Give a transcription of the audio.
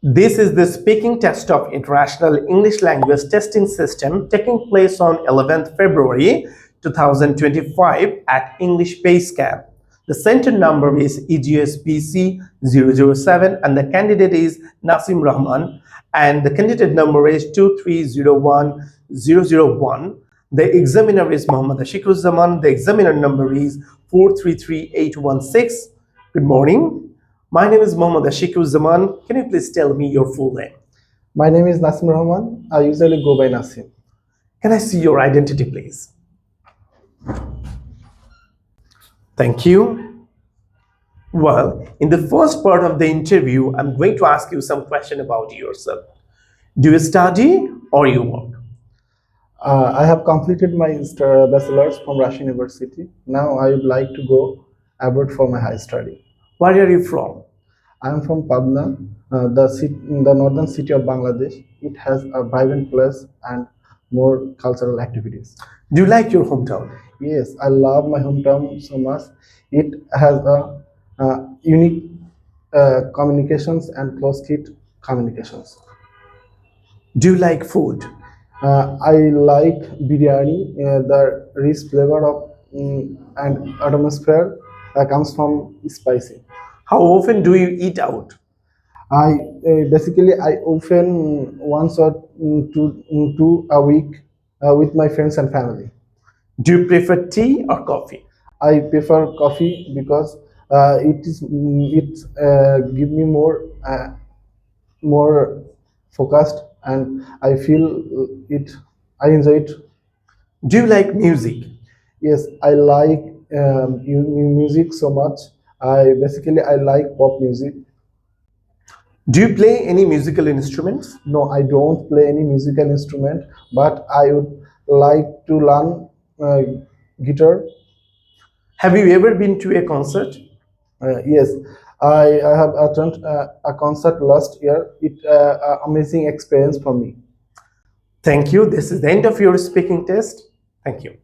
This is the speaking test of International English Language Testing System taking place on 11th February 2025 at English Base Camp. The center number is EGSBC 007 and the candidate is Nasim Rahman and the candidate number is 2301001. The examiner is Muhammad Ashikuzzaman. The examiner number is 433816. Good morning. My name is Muhammad Ashikuzzaman. Can you please tell me your full name? My name is Nasim Rahman. I usually go by Nasim. Can I see your identity, please? Thank you. Well, in the first part of the interview, I'm going to ask you some question about yourself. Do you study or you work? I have completed my bachelor's from Russian University. Now I would like to go abroad for my higher study. Where are you from? I am from Pabna, the northern city of Bangladesh. It has a vibrant place and more cultural activities. Do you like your hometown? Yes, I love my hometown so much. It has a unique communications and close-knit communications. Do you like food? I like biryani. The rich flavor of and atmosphere comes from spicy. How often do you eat out? I often once or two a week with my friends and family. Do you prefer tea or coffee? I prefer coffee because it give me more focused and I feel it. I enjoy it. Do you like music? Yes, I like music so much. I like pop music. Do you play any musical instruments? No, I don't play any musical instrument, but I would like to learn guitar. Have you ever been to a concert? Yes, I have attended a concert last year. It's an amazing experience for me. Thank you. This is the end of your speaking test. Thank you.